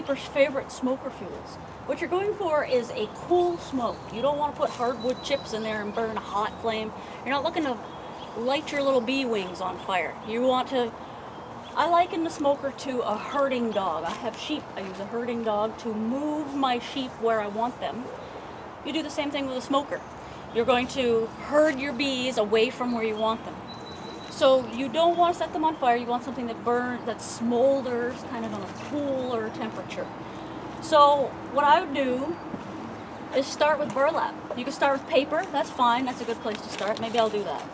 campers' favorite smoker fuels. What you're going for is a cool smoke. You don't want to put hardwood chips in there and burn a hot flame. You're not looking to light your little bee wings on fire. You want to, I liken the smoker to a herding dog. I have sheep. I use a herding dog to move my sheep where I want them. You do the same thing with a smoker. You're going to herd your bees away from where you want them. So you don't want to set them on fire. You want something that burns, that smolders kind of on a cooler temperature. So what I would do is start with burlap. You can start with paper. That's fine. That's a good place to start. Maybe I'll do that.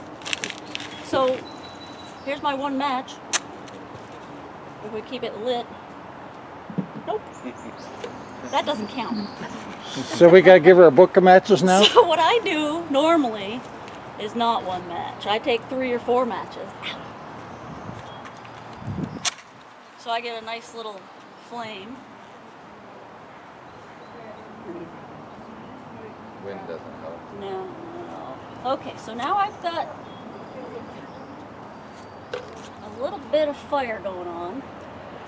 So here's my one match. If we keep it lit. Nope. That doesn't count. So we got to give her a book of matches now? So what I do normally is not one match. I take 3 or 4 matches. So I get a nice little flame. Wind doesn't help. No. Okay, so now I've got a little bit of fire going on.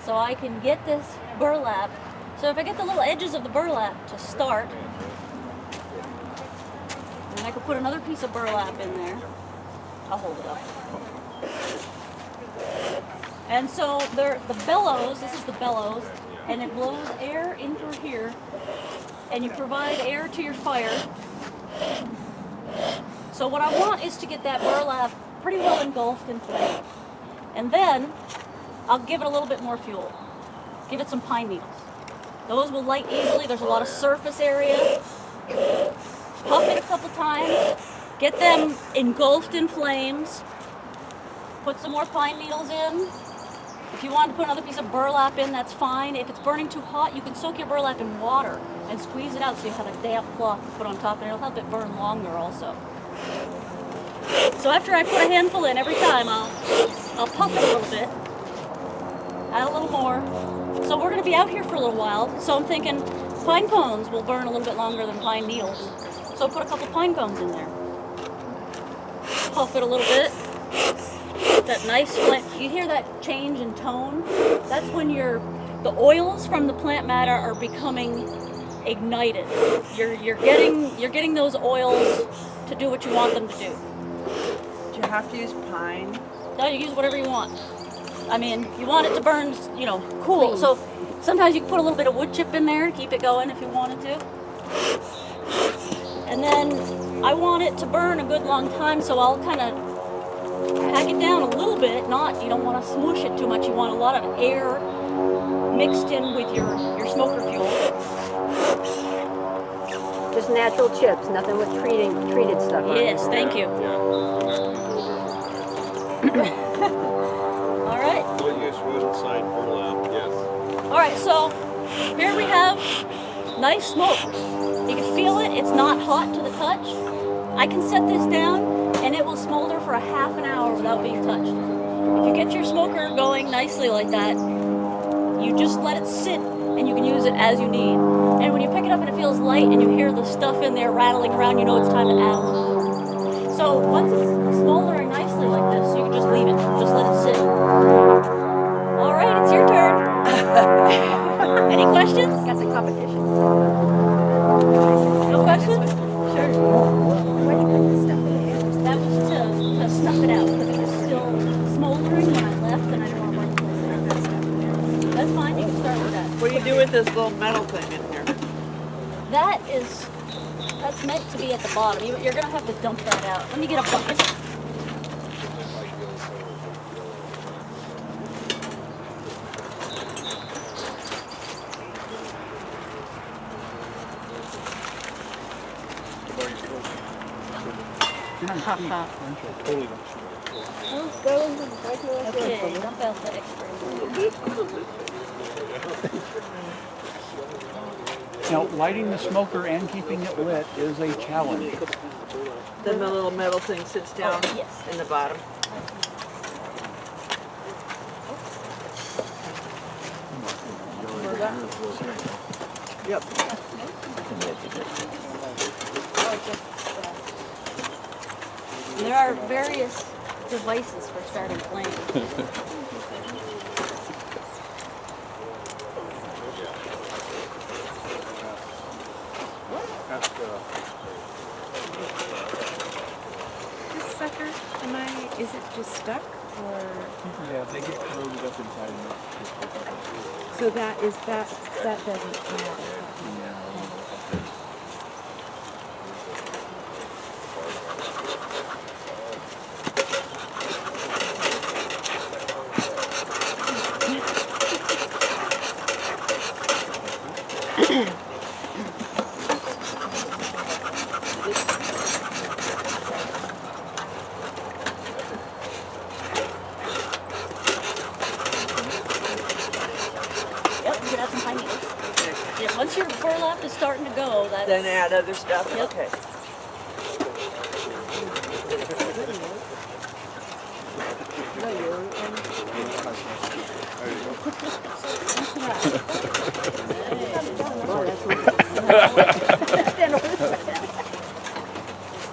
So I can get this burlap. So if I get the little edges of the burlap to start, and I could put another piece of burlap in there. I'll hold it up. And so the bellows, this is the bellows, and it blows air in through here, and you provide air to your fire. So what I want is to get that burlap pretty well engulfed in flame. And then I'll give it a little bit more fuel. Give it some pine needles. Those will light easily. There's a lot of surface area. Puff it a couple times. Get them engulfed in flames. Put some more pine needles in. If you want to put another piece of burlap in, that's fine. If it's burning too hot, you can soak your burlap in water and squeeze it out so you have a damp cloth to put on top, and it'll help it burn longer also. So after I put a handful in every time, I'll puff it a little bit. Add a little more. So we're going to be out here for a little while, so I'm thinking pine cones will burn a little bit longer than pine needles. So put a couple pine cones in there. Puff it a little bit. That nice flame. You hear that change in tone? That's when the oils from the plant matter are becoming ignited. You're getting those oils to do what you want them to do. Do you have to use pine? No, you use whatever you want. I mean, you want it to burn, cool. So sometimes you can put a little bit of wood chip in there to keep it going if you wanted to. And then I want it to burn a good long time, so I'll kind of pack it down a little bit. You don't want to smoosh it too much. You want a lot of air mixed in with your smoker fuel. Just natural chips, nothing with treated stuff on it. Yes, thank you. All right. We'll use wood side burlap, yes. All right, so here we have nice smoke. You can feel it. It's not hot to the touch. I can set this down and it will smolder for a half an hour without being touched. If you get your smoker going nicely like that, you just let it sit and you can use it as you need. And when you pick it up and it feels light and you hear the stuff in there rattling around, you know it's time to add a little more. So once it's smoldering nicely like this, you can just leave it. Just let it sit. All right, it's your turn. Any questions? That's a competition. No questions? Sure. Why do you put this stuff in the air? That was to snuff it out because it was still smoldering when I left and I didn't want to burn that stuff. That's fine, you can start with that. What do you do with this little metal thing in here? That's meant to be at the bottom. You're going to have to dump that out. Let me get a bucket. Okay, dump out the extra. Now, lighting the smoker and keeping it lit is a challenge. Then the little metal thing sits down yes. in the bottom. Yep. There are various devices for starting flames. sucker? Is it just stuck or? Yeah, they get corroded up inside. So that doesn't matter. Yep, you can add some pine needles. Yeah, once your burlap is starting to go, that's... Then add other stuff? Yep. Okay.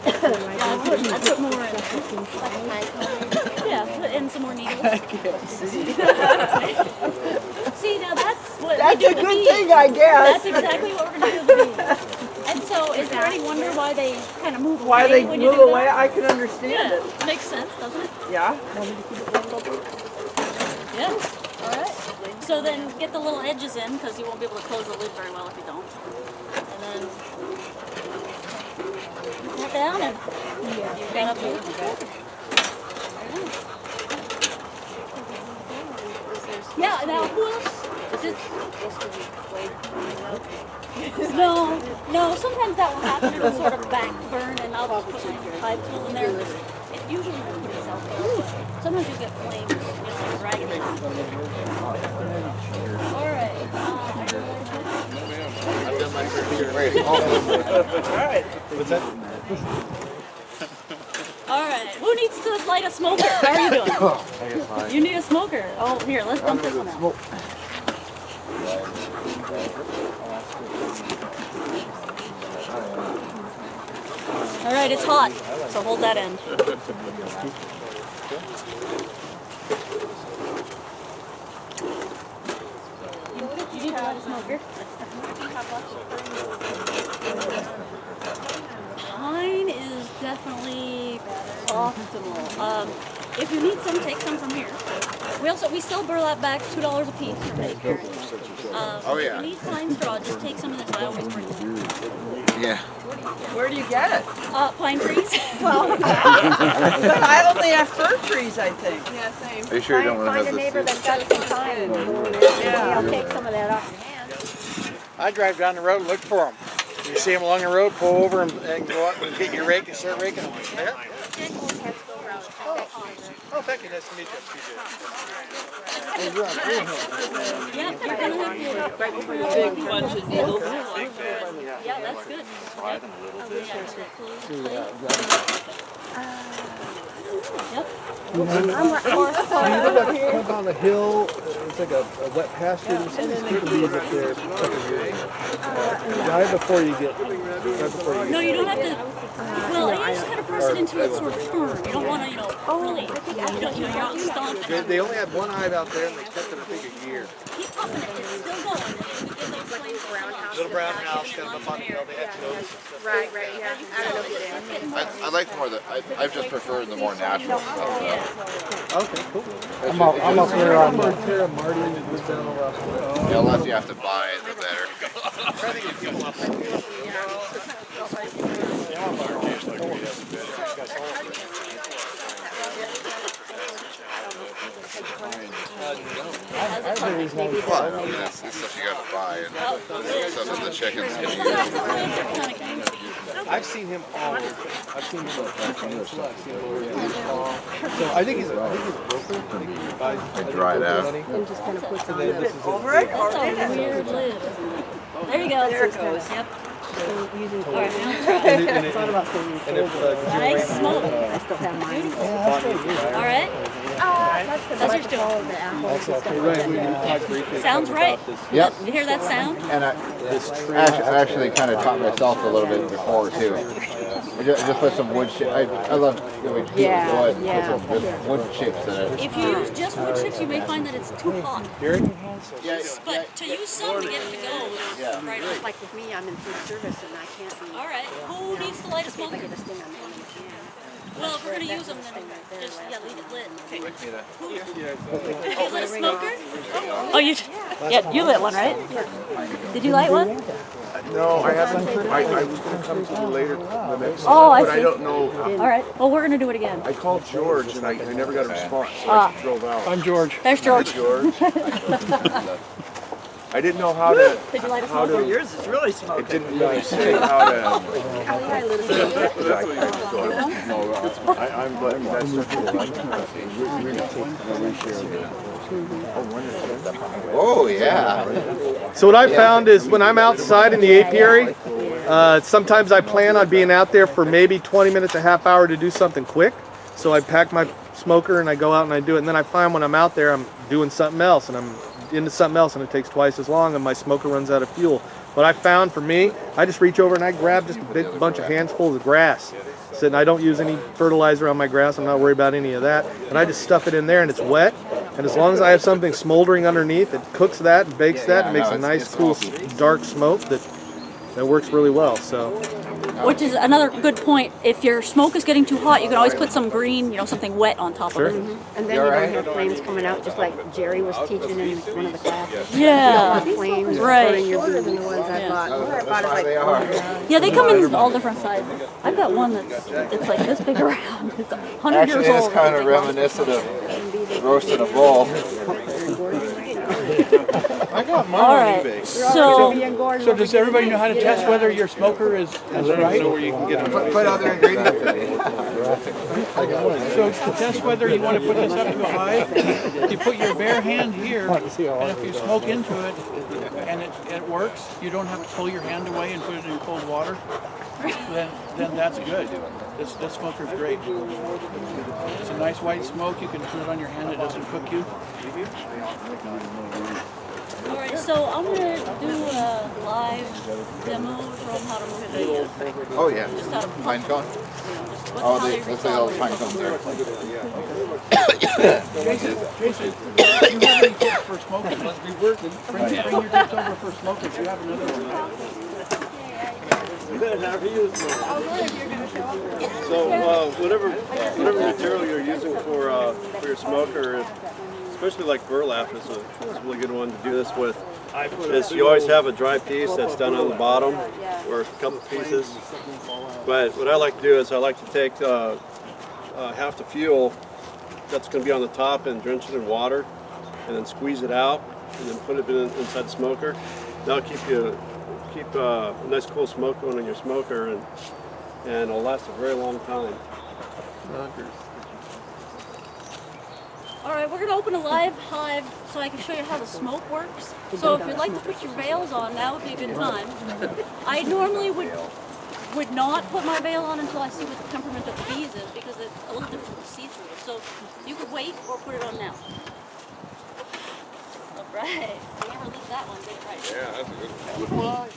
I put more in. Yeah, put in some more needles. See, now that's what That's we do a with good bees. thing, I guess. That's exactly what we're going to do with the bees. And so, is there any wonder why they kind of move away Why they when you move do away, that? I can understand Yeah, it. makes sense, doesn't it? Yeah? Yeah. All right. So then get the little edges in because you won't be able to close the lid very well if you don't. And then put that down and you've got a beautiful filter. Yeah, now who else? Is it? No, sometimes that will happen. It'll sort of back burn and I'll just put my pipe tool in there. It usually will put itself there, but sometimes you get flames, dragging it out. All right. I've done my fair share. Alright. What's that? All right. Who needs to light a smoker? How are you doing? You need a smoker. Oh, here, let's dump this one out. All right, it's hot, so hold that end. You need to light a smoker. Mine is definitely optimal. If you need some, take some from here. We sell burlap bags, $2 a piece for me. Oh, yeah. If you need pine straw, just take some of this. I always bring them. Yeah. Where do you get it? Pine trees. But I only have fir trees, I think. Yeah, same. Are you sure you don't want to Find have a neighbor this? that's got some time. Yeah. I'll take some of that off your hand. I drive down the road and look for them. You see them along the road, pull over and go out and get your rake and start raking them. Yeah? Oh, thank you. Nice to meet you. Yep, you're gonna have to. Big bunch of needles. Yeah, that's good. Yep. You live on a hill, it's like a wet pasture, there's some good bees up there. Right before you get, No, you don't have to. Well, you just kind of press it into it sort of firm. You don't want to, really. You're not stomping. They only had one hive out there and they kept it, I think, a year. Keep puffing it. It's still going. You get those flames. Little brown house, kind of up on the hill. They had those. Right, yeah. I don't know. I like more the, I've just preferred the more natural stuff. okay, cool. I'm up there on Terra Martin, and was down over off the The less you have to buy it, the better. Well, I mean, that's stuff you gotta buy, and stuff that the chickens can use. I've seen him all over. I've seen him on the peninsula, I've seen him over in Utah. So I think he's a broker. I think he buys dry it out. And just kind of puts on This the is his Over it or That's in a it? weird lid. There you go. There it goes. Yep. using All right, now try. and if Nice smoke. I still have mine. All right. That's the That's your stool. all of the apples and stuff like right, we that. talked briefly Sounds right. Yep. You hear that sound? And I actually kind of taught myself a little bit before too. I just put some wood chips. I love wood. Yeah, Wood. yeah, Put some wood chips in it. If you use just wood chips, you may find that it's too hot. Yeah, But to use some to get it to go is right on. Like with me, I'm in food service and I can't be. All right. Who needs to light a If I smoker? get a sting on the end of the can. Well, if we're gonna use them, then just leave it lit. You lit a smoker? Oh, you lit one, right? Did you light one? No, I haven't. I was going to come to you later the next Oh, I but see. I don't know. All right. Well, we're gonna do it again. I called George and I never got a response, so I drove out. I'm George. There's George. George. I didn't know how to. Did you light a How smoker? to Yours is really smoking. it didn't really say how to. I'm glad that's Oh, yeah. So what I found is when I'm outside in the apiary, sometimes I plan on being out there for maybe 20 minutes, a half hour to do something quick. So I pack my smoker and I go out and I do it. And then I find when I'm out there, I'm doing something else and I'm into something else and it takes twice as long and my smoker runs out of fuel. What I found for me, I just reach over and I grab just a big bunch of handfuls of grass. And I don't use any fertilizer on my grass. I'm not worried about any of that. And I just stuff it in there and it's wet. And as long as I have something smoldering underneath, it cooks that and bakes that and makes a nice, cool, dark smoke that works really well. So, Which is another good point. If your smoke is getting too hot, you can always put some green, something wet on top of it. And then you don't have flames coming out, just like Jerry was teaching in one of the classes. Yeah. Flames Right. burning your better than the ones I bought. The one I bought is like Yeah, they come in all different sizes. I've got one it's like this big around. It's 100 Actually, years it's old. kind of reminiscent of roasting a bull. I got mine All on right. eBay. So does everybody know how to test whether your smoker is right? Where you can get them. Put other ingredients in it. So to test whether you want to put this up to a hive, you put your bare hand here, and if you smoke into it and it works, you don't have to pull your hand away and put it in cold water. Then that's good. This smoker's great. It's a nice white smoke. You can put it on your hand. It doesn't cook you. All right, so I'm gonna do a live demo from how to move it. Oh, yeah. Just how to Pine cone? just Oh, how they let's say all the pine cones there. You have any tips for smoking? Must be working. Bring your tips over for smoking. You have another one. So whatever material you're using for your smoker, especially like burlap is a really good one to do this with. Is you always have a dry piece that's done on the bottom, or a couple pieces. But what I like to do is I like to take half the fuel that's going to be on the top and drench it in water, and then squeeze it out, and then put it inside the smoker. That'll keep a nice cool smoke going in your smoker, and it'll last a very long time. All right, we're gonna open a live hive so I can show you how the smoke works. So if you'd like to put your veils on, now would be a good time. I normally would not put my veil on until I see what the temperament of the bees is, because it's a little difficult to see through. So you could wait or put it on now. All right, whoever lit that one did it right. Yeah, that's a good one.